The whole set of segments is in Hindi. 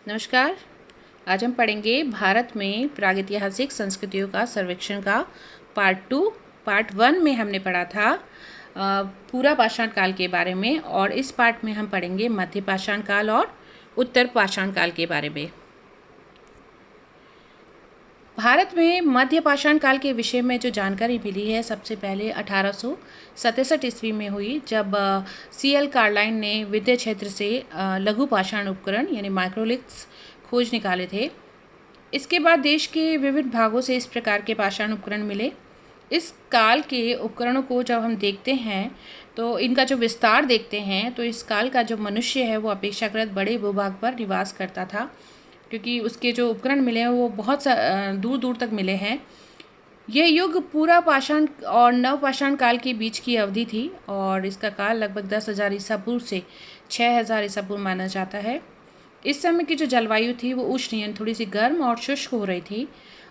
नमस्कार। आज हम पढ़ेंगे भारत में प्रागैतिहासिक संस्कृतियों का सर्वेक्षण का पार्ट 1 में हमने पढ़ा था पूरा पाषाण काल के बारे में, और इस पार्ट में हम पढ़ेंगे मध्य पाषाण काल और उत्तर पाषाण काल के बारे में। भारत में मध्य पाषाण काल के विषय में जो जानकारी मिली है, सबसे पहले 1867 ईस्वी में हुई, जब C.L. कार्लाइन ने विंध्य क्षेत्र से लघु पाषाण उपकरण यानी माइक्रोलिथ्स खोज निकाले थे। इसके बाद देश के विविध भागों से इस प्रकार के पाषाण उपकरण मिले। इस काल के उपकरणों को जब हम देखते हैं तो इनका जो विस्तार देखते हैं, तो इस काल का जो मनुष्य है वो अपेक्षाकृत बड़े भूभाग पर निवास करता था, क्योंकि उसके जो उपकरण मिले हैं वो बहुत दूर दूर तक मिले हैं। यह युग पूरा पाषाण और नव पाषाण काल के बीच की अवधि थी, और इसका काल लगभग 10,000 ईसा पूर्व से 6,000 ईसा पूर्व माना जाता है। इस समय की जो जलवायु थी वो उष्ण यानी थोड़ी सी गर्म और शुष्क हो रही थी,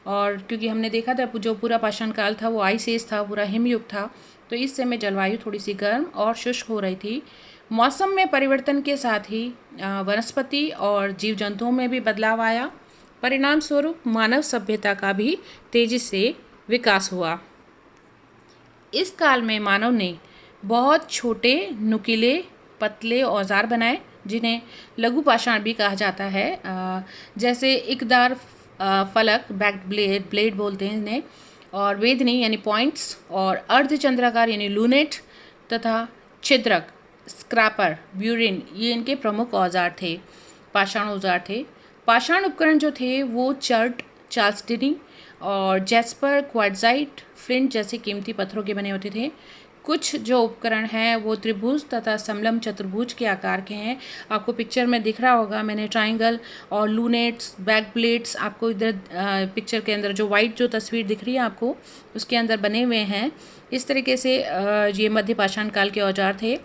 और क्योंकि हमने देखा था जो पूरा पाषाण काल था वो आइस एज था, पूरा हिमयुग था, तो इस समय जलवायु थोड़ी सी गर्म और शुष्क हो रही थी। मौसम में परिवर्तन के साथ ही वनस्पति और जीव जंतुओं में भी बदलाव आया। परिणाम स्वरूप मानव सभ्यता का भी तेजी से विकास हुआ। इस काल में मानव ने बहुत छोटे, नुकीले, पतले औजार बनाए, जिन्हें लघु पाषाण भी कहा जाता है, जैसे इकदार फलक, ब्लेड बोलते हैं इन्हें, और वेदनी यानी पॉइंट्स, और अर्धचंद्राकार यानी लूनेट, तथा छिद्रक, स्क्रैपर, ब्यूरिन, ये इनके प्रमुख औजार थे, पाषाण औजार थे। पाषाण उपकरण जो थे वो चर्ट, चाल्सटिनी और जैस्पर, क्वार्ट्जाइट, फ्लिंट जैसे कीमती पत्थरों के बने होते थे। कुछ जो उपकरण हैं वो त्रिभुज तथा समलम चतुर्भुज के आकार के हैं। आपको पिक्चर में दिख रहा होगा, मैंने ट्राइंगल और लूनेट्स, बैक प्लेट्स आपको इधर पिक्चर के अंदर जो वाइट जो तस्वीर दिख रही है आपको, उसके अंदर बने हुए हैं। इस तरीके से ये मध्य पाषाण काल के औजार थे।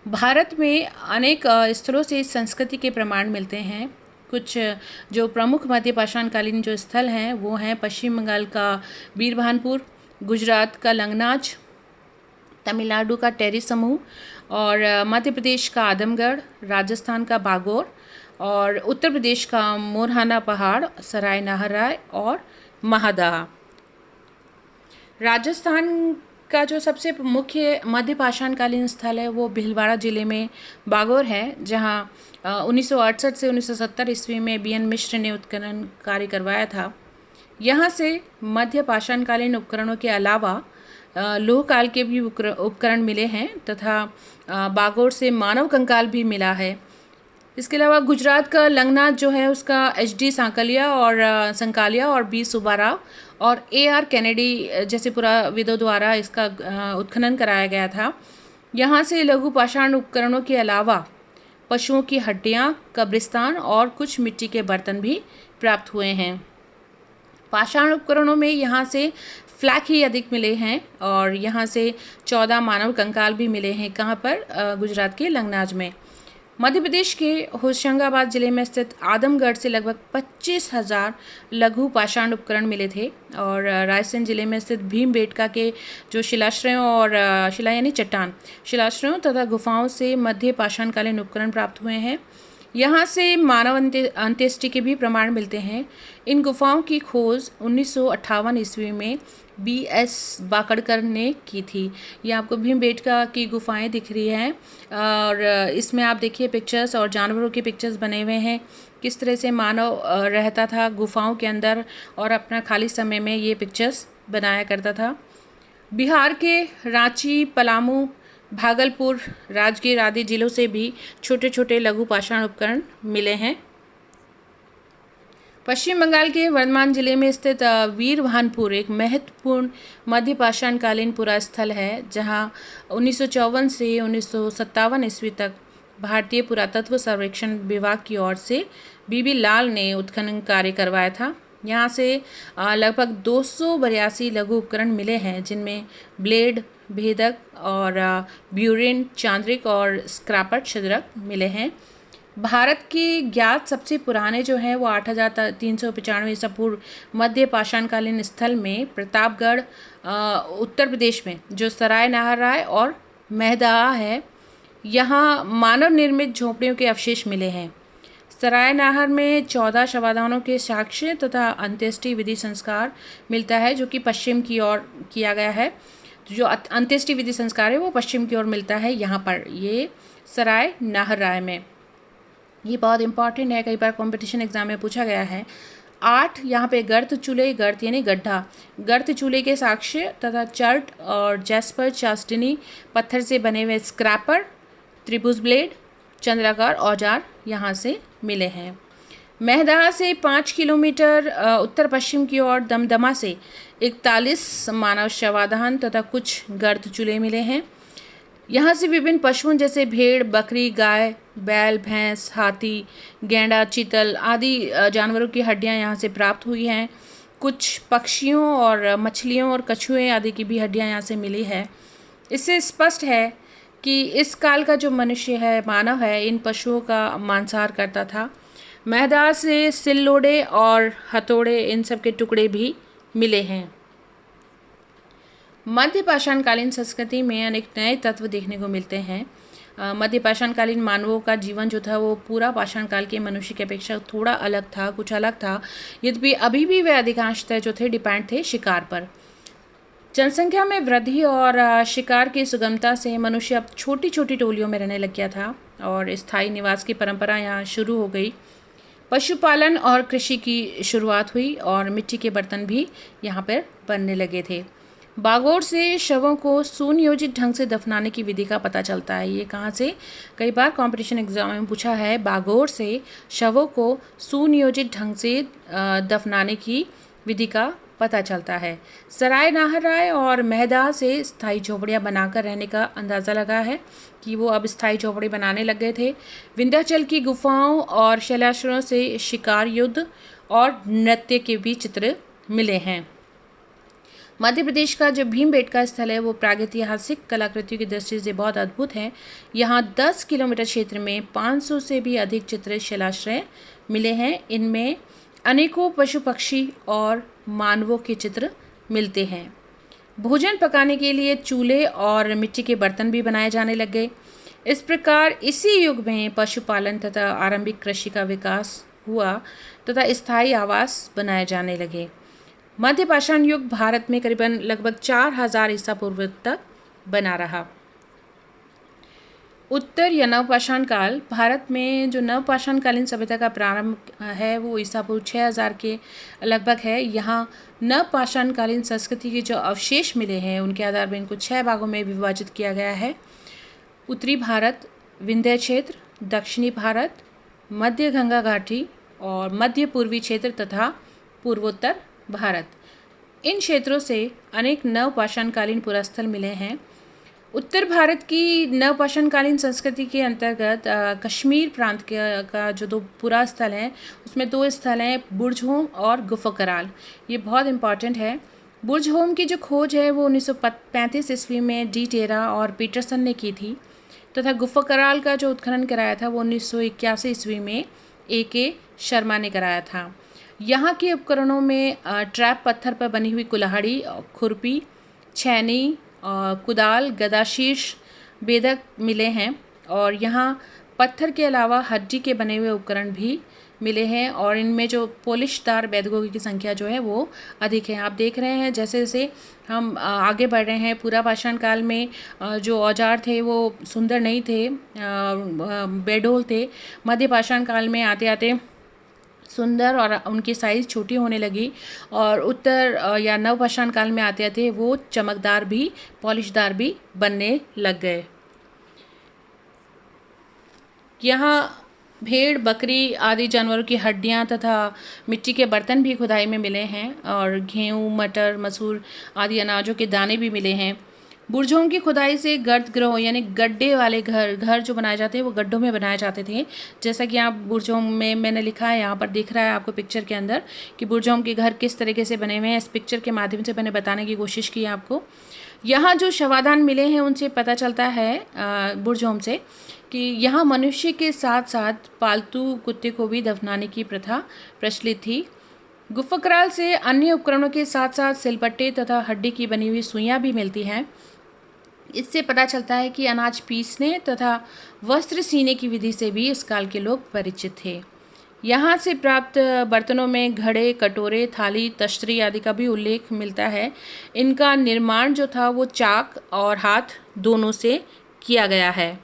भारत में अनेक स्थलों से इस संस्कृति के प्रमाण मिलते हैं। कुछ जो प्रमुख मध्य पाषाण कालीन जो स्थल हैं वो हैं पश्चिम बंगाल का बीरभानपुर, गुजरात का लंगनाच, तमिलनाडु का टेरी समूह, और मध्य प्रदेश का आदमगढ़, राजस्थान का बागोर, और उत्तर प्रदेश का मोरहाना पहाड़, सराय नाहराय और महादाह। राजस्थान का जो सबसे मुख्य मध्य पाषाणकालीन स्थल है वो भीलवाड़ा जिले में बागोर है, जहां 1968 से 1970 ईस्वी में B.N. मिश्र ने उत्खनन कार्य करवाया था। यहाँ से मध्य पाषाणकालीन उपकरणों के अलावा लोह काल के भी उपकरण मिले हैं, तथा बागोर से मानव कंकाल भी मिला है। इसके अलावा गुजरात का लंगनाथ जो है उसका HD संकालिया और B. सुब्बाराव और A.R. कैनेडी जैसे पुराविदों द्वारा इसका उत्खनन कराया गया था। यहाँ से लघु पाषाण उपकरणों के अलावा पशुओं की हड्डियाँ, कब्रिस्तान और कुछ मिट्टी के बर्तन भी प्राप्त हुए हैं। पाषाण उपकरणों में यहाँ से फ्लैक ही अधिक मिले हैं, और यहाँ से 14 मानव कंकाल भी मिले हैं। कहाँ पर? गुजरात के लंगनाज में। मध्य प्रदेश के होशंगाबाद जिले में स्थित आदमगढ़ से लगभग 25,000 लघु पाषाण उपकरण मिले थे, और रायसेन जिले में स्थित भीमबेटका के जो शिलाश्रयों और शिला यानी चट्टान, शिलाश्रयों तथा गुफाओं से मध्य पाषाणकालीन उपकरण प्राप्त हुए हैं। यहाँ से मानव अंत्येष्टि के भी प्रमाण मिलते हैं। इन गुफाओं की खोज 1958 ईस्वी में B.S. बाकड़कर ने की थी। ये आपको भीमबेटका की गुफाएं दिख रही हैं, और इसमें आप देखिए पिक्चर्स और जानवरों के पिक्चर्स बने हुए हैं, किस तरह से मानव रहता था गुफाओं के अंदर और अपना खाली समय में ये पिक्चर्स बनाया करता था। बिहार के रांची, पलामू, भागलपुर, राजगीर आदि जिलों से भी छोटे छोटे लघु पाषाण उपकरण मिले हैं। पश्चिम बंगाल के वर्धमान जिले में स्थित वीरभानपुर एक महत्वपूर्ण मध्य पाषाणकालीन पुरास्थल है, जहां 1954 से 1957 ईस्वी तक भारतीय पुरातत्व सर्वेक्षण विभाग की ओर से B.B. लाल ने उत्खनन कार्य करवाया था। यहाँ से लगभग 282 लघु उपकरण मिले हैं, जिनमें ब्लेड, भेदक और ब्यूरिन, चांद्रिक और स्क्रैपर, छिद्रक मिले हैं। भारत के ज्ञात सबसे पुराने जो हैं वो 8,395 ईसा पूर्व मध्य पाषाणकालीन स्थल में प्रतापगढ़ उत्तर प्रदेश में जो सराय नाहराय और महदाह है, यहाँ मानव निर्मित झोंपड़ियों के अवशेष मिले हैं। सराय नाहर में 14 शवाधानों के साक्ष्य तथा अंत्येष्टि विधि संस्कार मिलता है, जो कि पश्चिम की ओर किया गया है। जो अंत्येष्टि विधि संस्कार है वो पश्चिम की ओर मिलता है, यहाँ पर ये सराय नाहर राय में। ये बहुत इंपॉर्टेंट है, कई बार कंपटीशन एग्जाम में पूछा गया है। 8 यहाँ पे गर्त चूल्हे, गर्त यानी गड्ढा, गर्त चूल्हे के साक्ष्य तथा चर्ट और जैस्पर चास्टिनी पत्थर से बने हुए स्क्रैपर, त्रिभुज ब्लेड, चंद्राकार औजार यहाँ से मिले हैं। महदाह से 5 किलोमीटर उत्तर पश्चिम की ओर दमदमा से 41 मानव शवाधान तथा कुछ गर्त चूल्हे मिले हैं। यहाँ से विभिन्न पशुओं जैसे भेड़, बकरी, गाय, बैल, भैंस, हाथी, गैंडा, चीतल आदि जानवरों की हड्डियाँ यहाँ से प्राप्त हुई हैं। कुछ पक्षियों और मछलियों और कछुए आदि की भी हड्डियाँ यहाँ से मिली है। इससे स्पष्ट है कि इस काल का जो मनुष्य है, मानव है, इन पशुओं का मांसाहार करता था। महदाह से सिल्लोड़े और हथौड़े, इन सब के टुकड़े भी मिले हैं। मध्य पाषाणकालीन संस्कृति में अनेक नए तत्व देखने को मिलते हैं। मध्य पाषाणकालीन मानवों का जीवन जो था वो पूरा पाषाण काल के मनुष्य की अपेक्षा थोड़ा अलग था, कुछ अलग था। यद्यपि अभी भी वे अधिकांशतः जो थे डिपेंड थे शिकार पर। जनसंख्या में वृद्धि और शिकार की सुगमता से मनुष्य अब छोटी छोटी टोलियों में रहने लग गया था और स्थायी निवास की परंपरा यहाँ शुरू हो गई। पशुपालन और कृषि की शुरुआत हुई और मिट्टी के बर्तन भी यहाँ पर बनने लगे थे। बागोर से शवों को सुनियोजित ढंग से दफनाने की विधि का पता चलता है। ये कहाँ से, कई बार कंपटीशन एग्जाम में पूछा है। बागोर से शवों को सुनियोजित ढंग से दफनाने की विधि का पता चलता है। सराय नाहर राय और महदाह से स्थायी झोपड़ियाँ बनाकर रहने का अंदाज़ा लगा है कि वो अब स्थायी झोपड़ी बनाने लग गए थे। विंध्याचल की गुफाओं और शैलाश्रयों से शिकार, युद्ध और नृत्य के भी चित्र मिले हैं। मध्य प्रदेश का जो भीमबेटका स्थल है वो प्रागैतिहासिक कलाकृतियों की दृष्टि से बहुत अद्भुत है। यहाँ 10 किलोमीटर क्षेत्र में 500 से भी अधिक चित्र शिलाश्रय मिले हैं। इनमें अनेकों पशु पक्षी और मानवों के चित्र मिलते हैं। भोजन पकाने के लिए चूल्हे और मिट्टी के बर्तन भी बनाए जाने लग गए। इस प्रकार इसी युग में पशुपालन तथा आरंभिक कृषि का विकास हुआ तथा स्थायी आवास बनाए जाने लगे। मध्य पाषाण युग भारत में करीबन लगभग 4000 ईसा पूर्व तक बना रहा। उत्तर या नवपाषाण काल, भारत में जो नवपाषाणकालीन सभ्यता का प्रारंभ है वो ईसा पूर्व 6000 के लगभग है। यहाँ नवपाषाणकालीन संस्कृति के जो अवशेष मिले हैं उनके आधार पर इनको 6 भागों में विभाजित किया गया है। उत्तरी भारत, विंध्य क्षेत्र, दक्षिणी भारत, मध्य गंगा घाटी और मध्य पूर्वी क्षेत्र तथा पूर्वोत्तर भारत। इन क्षेत्रों से अनेक नवपाषाणकालीन पुरास्थल मिले हैं। उत्तर भारत की नवपाषाणकालीन संस्कृति के अंतर्गत कश्मीर प्रांत का जो 2 पुरास्थल हैं उसमें 2 स्थल हैं, बुर्जहोम और गुफकराल। ये बहुत इंपॉर्टेंट है। बुर्जहोम की जो खोज है वो 1935 ईस्वी में डी टेरा और पीटरसन ने की थी तथा गुफकराल का जो उत्खनन कराया था वो 1981 ईस्वी में A.K. शर्मा ने कराया था। यहाँ के उपकरणों में ट्रैप पत्थर पर बनी हुई कुल्हाड़ी, खुरपी, छैनी, कुदाल, गदाशीर्ष, बेधक मिले हैं और यहाँ पत्थर के अलावा हड्डी के बने हुए उपकरण भी मिले हैं और इनमें जो पॉलिशदार बेधकों की संख्या जो है वो अधिक है। आप देख रहे हैं जैसे जैसे हम आगे बढ़ रहे हैं, पूरा पाषाण काल में जो औजार थे वो सुंदर नहीं थे, बेडोल थे। मध्य पाषाण काल में आते आते सुंदर और उनकी साइज़ छोटी होने लगी और उत्तर या नवपाषाण काल में आते आते वो चमकदार भी, पॉलिशदार भी बनने लग गए। यहाँ भेड़, बकरी आदि जानवरों की हड्डियाँ तथा मिट्टी के बर्तन भी खुदाई में मिले हैं और गेहूँ, मटर, मसूर आदि अनाजों के दाने भी मिले हैं। बुर्जों की खुदाई से गर्त गृह यानी गड्ढे वाले घर जो बनाए जाते हैं वो गड्ढों में बनाए जाते थे। जैसा कि आप बुर्जों में मैंने लिखा है, यहाँ पर दिख रहा है आपको पिक्चर के अंदर कि बुर्जों के घर किस तरीके से बने हुए हैं। इस पिक्चर के माध्यम से मैंने बताने की कोशिश की है आपको। यहाँ जो शवाधान मिले हैं उनसे पता चलता है बुर्जों से कि यहाँ मनुष्य के साथ साथ पालतू कुत्ते को भी दफनाने की प्रथा प्रचलित थी। गुफकराल से अन्य उपकरणों के साथ साथ सिलबट्टे तथा हड्डी की बनी हुई सुइयाँ भी मिलती हैं। इससे पता चलता है कि अनाज पीसने तथा वस्त्र सीने की विधि से भी इस काल के लोग परिचित थे। यहाँ से प्राप्त बर्तनों में घड़े, कटोरे, थाली, तश्तरी आदि का भी उल्लेख मिलता है। इनका निर्माण जो था वो चाक और हाथ दोनों से किया गया है।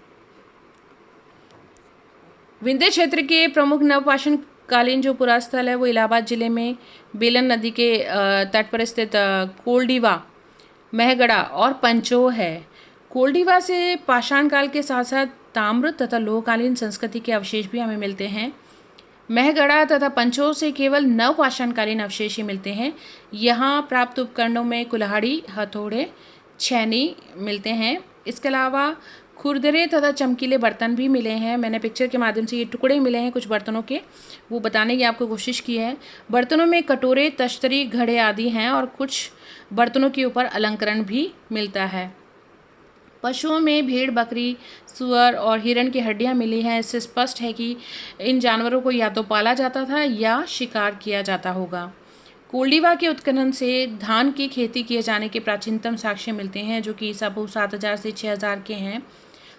विंध्य क्षेत्र के प्रमुख नवपाषाण कालीन जो पुरास्थल है वो इलाहाबाद जिले में बेलन नदी के तट पर स्थित कोल्डीवा, महगढ़ा और पंचो है। कोल्डीवा से पाषाण काल के साथ साथ ताम्र तथा लोहकालीन संस्कृति के अवशेष भी हमें मिलते हैं। महगढ़ा तथा पंचो से केवल नवपाषाणकालीन अवशेष ही मिलते हैं। यहाँ प्राप्त उपकरणों में कुल्हाड़ी, हथौड़े, छैनी मिलते हैं। इसके अलावा खुरदरे तथा चमकीले बर्तन भी मिले हैं। मैंने पिक्चर के माध्यम से ये टुकड़े मिले हैं कुछ बर्तनों के, वो बताने की आपको कोशिश की है। बर्तनों में कटोरे, तश्तरी, घड़े आदि हैं और कुछ बर्तनों के ऊपर अलंकरण भी मिलता है। पशुओं में भेड़, बकरी, सुअर और हिरण की हड्डियां मिली हैं। इससे स्पष्ट है कि इन जानवरों को या तो पाला जाता था या शिकार किया जाता होगा। कोल्डीवा के उत्खनन से धान की खेती किए जाने के प्राचीनतम साक्ष्य मिलते हैं, जो कि ईसा पूर्व 7000 से 6000 के हैं।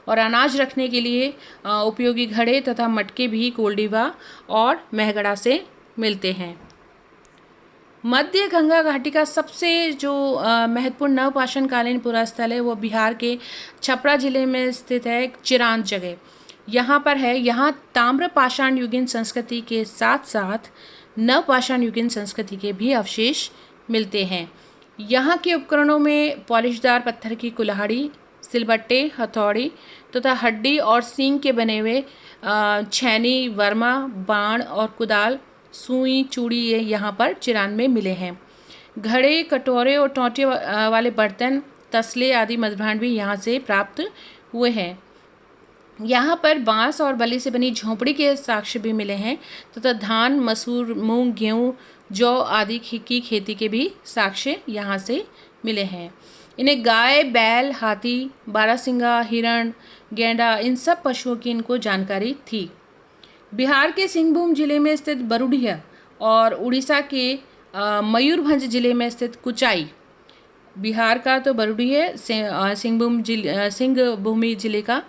और अनाज रखने के लिए उपयोगी घड़े तथा मटके भी कोल्डीवा और महगढ़ा से मिलते हैं। मध्य गंगा घाटी का सबसे जो महत्वपूर्ण नवपाषाणकालीन पुरास्थल है वो बिहार के छपरा जिले में स्थित है, चिरांद जगह यहाँ पर है। यहाँ ताम्र पाषाण युगीन संस्कृति के साथ साथ नवपाषाण युगीन संस्कृति के भी अवशेष मिलते हैं। यहाँ के उपकरणों में पॉलिशदार पत्थर की कुल्हाड़ी, सिलबट्टे, हथौड़ी तथा हड्डी और सींग के बने हुए छैनी, वर्मा, बाण और कुदाल, सुई, चूड़ी ये यहाँ पर चिरांद में मिले हैं। घड़े, कटोरे और टोंटे वाले बर्तन, तसले आदि मदभांड भी यहाँ से प्राप्त हुए हैं। यहाँ पर बांस और बल्ली से बनी झोंपड़ी के साक्ष्य भी मिले हैं तथा धान, मसूर, मूंग, गेहूँ, जौ आदि की खेती के भी साक्ष्य यहाँ से मिले हैं। इन्हें गाय, बैल, हाथी, बारहसिंगा, हिरण, गैंडा इन सब पशुओं की इनको जानकारी थी। बिहार के सिंहभूम जिले में स्थित बरुडिया और उड़ीसा के मयूरभंज जिले में स्थित कुचाई, बिहार का तो बरुडी है, सिंहभूमि जिले का,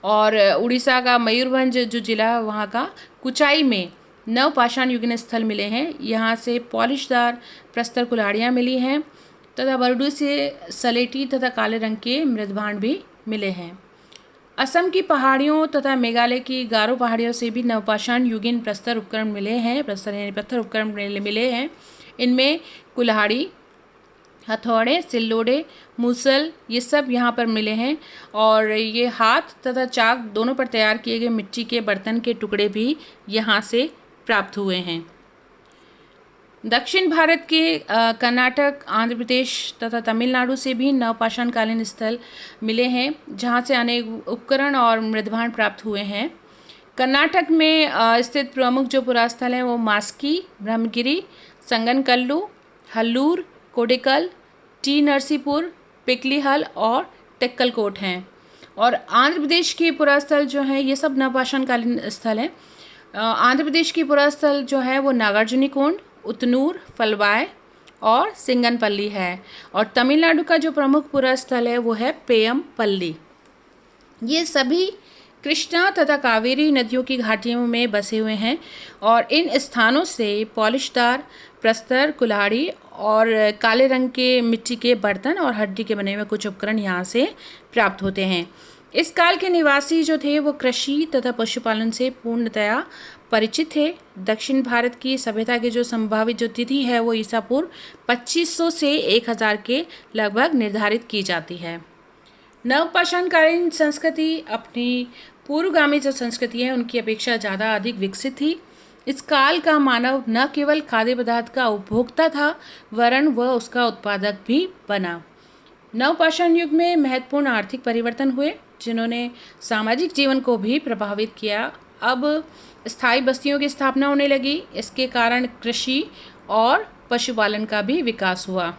और उड़ीसा का मयूरभंज जो जिला है वहाँ का कुचाई में नवपाषाण युगीन स्थल मिले हैं। यहाँ से पॉलिशदार प्रस्तर कुल्हाड़ियाँ मिली हैं तथा बरुडी से सलेटी तथा काले रंग के मृदभांड भी मिले हैं। असम की पहाड़ियों तथा मेघालय की गारो पहाड़ियों से भी नवपाषाण युगीन प्रस्तर उपकरण मिले हैं, प्रस्तर यानी पत्थर उपकरण मिले हैं। इनमें कुल्हाड़ी, हथौड़े, सिल्लोड़े, मूसल ये सब यहाँ पर मिले हैं और ये हाथ तथा चाक दोनों पर तैयार किए गए मिट्टी के बर्तन के टुकड़े भी यहाँ से प्राप्त हुए हैं। दक्षिण भारत के कर्नाटक, आंध्र प्रदेश तथा तमिलनाडु से भी नवपाषाणकालीन स्थल मिले हैं, जहाँ से अनेक उपकरण और मृदभांड प्राप्त हुए हैं। कर्नाटक में स्थित प्रमुख जो पुरास्थल हैं वो मास्की, ब्रह्मगिरी, संगनकल्लू, हल्लूर, कोडिकल, टी नरसीपुर, पिकलीहल और टेक्कलकोट हैं। और आंध्र प्रदेश के पुरास्थल जो हैं ये सब नवपाषाणकालीन स्थल हैं। आंध्र प्रदेश की पुरास्थल जो है वो नागार्जुनीकोंड, उतनूर, फलवाय और सिंगनपल्ली है। और तमिलनाडु का जो प्रमुख पुरास्थल है वो है पेयमपल्ली। ये सभी कृष्णा तथा कावेरी नदियों की घाटियों में बसे हुए हैं और इन स्थानों से पॉलिशदार प्रस्तर, कुल्हाड़ी और काले रंग के मिट्टी के बर्तन और हड्डी के बने हुए कुछ उपकरण यहाँ से प्राप्त होते हैं। इस काल के निवासी जो थे वो कृषि तथा पशुपालन से पूर्णतया परिचित थे। दक्षिण भारत की सभ्यता की जो संभावित जो तिथि है वो ईसा पूर्व 2500 से 1000 के लगभग निर्धारित की जाती है। नवपाषाणकालीन संस्कृति अपनी पूर्वगामी जो संस्कृति है उनकी अपेक्षा ज़्यादा अधिक विकसित थी। इस काल का मानव न केवल खाद्य पदार्थ का उपभोक्ता था वरन वह उसका उत्पादक भी बना। नवपाषाण युग में महत्वपूर्ण आर्थिक परिवर्तन हुए जिन्होंने सामाजिक जीवन को भी प्रभावित किया। अब स्थायी बस्तियों की स्थापना होने लगी। इसके कारण कृषि और पशुपालन का भी विकास हुआ।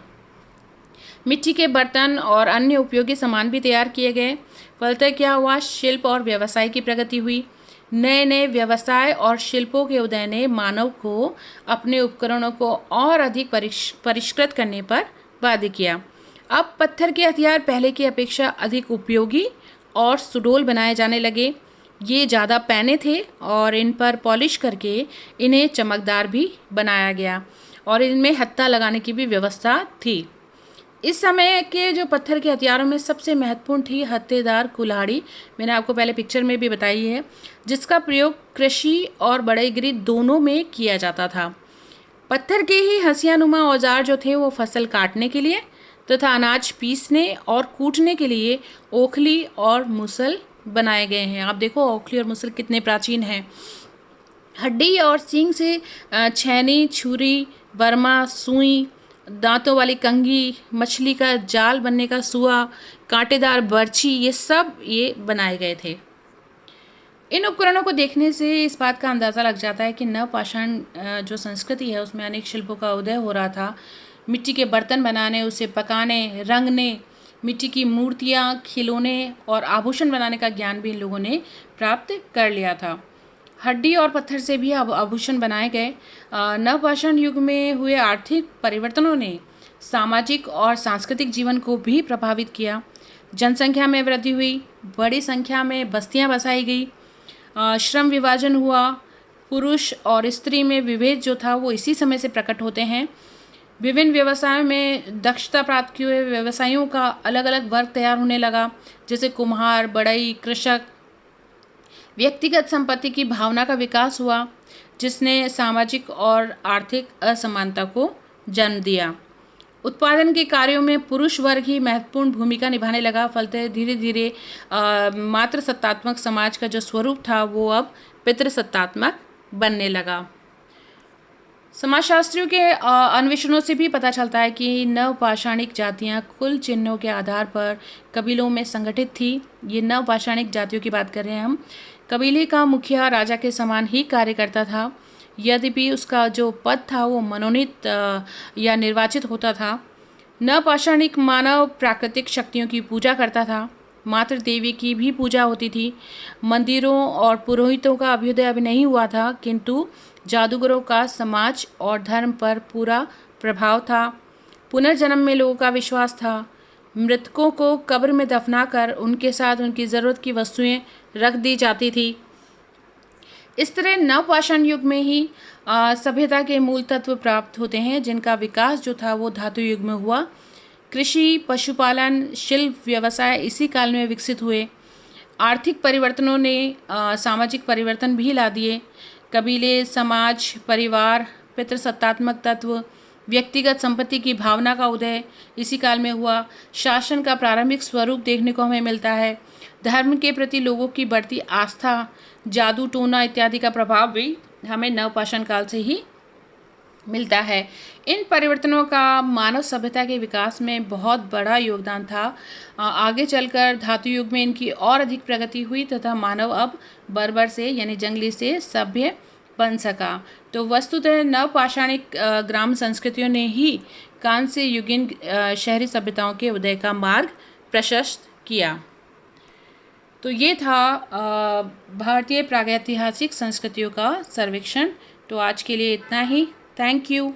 मिट्टी के बर्तन और अन्य उपयोगी सामान भी तैयार किए गए। फलतः क्या हुआ, शिल्प और व्यवसाय की प्रगति हुई। नए नए व्यवसाय और शिल्पों के उदय ने मानव को अपने उपकरणों को और अधिक परिष्कृत करने पर बाध्य किया। अब पत्थर के हथियार पहले की अपेक्षा अधिक उपयोगी और सुडौल बनाए जाने लगे। ये ज़्यादा पैने थे और इन पर पॉलिश करके इन्हें चमकदार भी बनाया गया और इनमें हत्था लगाने की भी व्यवस्था थी। इस समय के जो पत्थर के हथियारों में सबसे महत्वपूर्ण थी हत्थेदार कुल्हाड़ी। मैंने आपको पहले पिक्चर में भी बताई है, जिसका प्रयोग कृषि और बढ़ईगिरी दोनों में किया जाता था। पत्थर के ही हंसियानुमा औजार जो थे वो फसल काटने के लिए तथा अनाज पीसने और कूटने के लिए ओखली और मुसल बनाए गए हैं। आप देखो ओखली और मुसल कितने प्राचीन हैं। हड्डी और सींग से छैनी, छुरी, बर्मा, सुई, दांतों वाली कंघी, मछली का जाल बनने का सुआ, कांटेदार बर्छी, ये सब ये बनाए गए थे। इन उपकरणों को देखने से इस बात का अंदाज़ा लग जाता है कि नवपाषाण जो संस्कृति है उसमें अनेक शिल्पों का उदय हो रहा था। मिट्टी के बर्तन बनाने, उसे पकाने, रंगने, मिट्टी की मूर्तियाँ, खिलौने और आभूषण बनाने का ज्ञान भी इन लोगों ने प्राप्त कर लिया था। हड्डी और पत्थर से भी आभूषण बनाए गए। नवपाषाण युग में हुए आर्थिक परिवर्तनों ने सामाजिक और सांस्कृतिक जीवन को भी प्रभावित किया। जनसंख्या में वृद्धि हुई, बड़ी संख्या में बस्तियां बसाई गई, श्रम विभाजन हुआ, पुरुष और स्त्री में विभेद जो था वो इसी समय से प्रकट होते हैं। विभिन्न व्यवसायों में दक्षता प्राप्त किए हुए व्यवसायियों का अलग अलग वर्ग तैयार होने लगा, जैसे कुम्हार, बढ़ई, कृषक। व्यक्तिगत संपत्ति की भावना का विकास हुआ, जिसने सामाजिक और आर्थिक असमानता को जन्म दिया। उत्पादन के कार्यों में पुरुष वर्ग ही महत्वपूर्ण भूमिका निभाने लगा। फलतः धीरे धीरे मातृसत्तात्मक समाज का जो स्वरूप था वो अब पितृसत्तात्मक बनने लगा। समाजशास्त्रियों के अन्वेषणों से भी पता चलता है कि नवपाषाणिक जातियां कुल चिन्हों के आधार पर कबीलों में संगठित थी। ये नवपाषाणिक जातियों की बात कर रहे हैं हम। कबीले का मुखिया राजा के समान ही कार्य करता था, यद्यपि उसका जो पद था वो मनोनीत या निर्वाचित होता था। नवपाषाणिक मानव प्राकृतिक शक्तियों की पूजा करता था। मातृ देवी की भी पूजा होती थी। मंदिरों और पुरोहितों का अभ्युदय अभी नहीं हुआ था, किंतु जादूगरों का समाज और धर्म पर पूरा प्रभाव था। पुनर्जन्म में लोगों का विश्वास था। मृतकों को कब्र में दफनाकर उनके साथ उनकी ज़रूरत की वस्तुएं रख दी जाती थी। इस तरह नवपाषाण युग में ही सभ्यता के मूल तत्व प्राप्त होते हैं, जिनका विकास जो था वो धातु युग में हुआ। कृषि, पशुपालन, शिल्प, व्यवसाय इसी काल में विकसित हुए। आर्थिक परिवर्तनों ने सामाजिक परिवर्तन भी ला दिए। कबीले, समाज, परिवार, पितृसत्तात्मक तत्व, व्यक्तिगत संपत्ति की भावना का उदय इसी काल में हुआ। शासन का प्रारंभिक स्वरूप देखने को हमें मिलता है। धर्म के प्रति लोगों की बढ़ती आस्था, जादू टोना इत्यादि का प्रभाव भी हमें नवपाषाण काल से ही मिलता है। इन परिवर्तनों का मानव सभ्यता के विकास में बहुत बड़ा योगदान था। आगे चलकर धातु युग में इनकी और अधिक प्रगति हुई तथा मानव अब बर्बर से यानी जंगली से सभ्य बन सका। तो वस्तुतः नवपाषाणिक ग्राम संस्कृतियों ने ही कांस्य युगीन शहरी सभ्यताओं के उदय का मार्ग प्रशस्त किया। तो ये था भारतीय प्रागैतिहासिक संस्कृतियों का सर्वेक्षण। तो आज के लिए इतना ही। Thank you.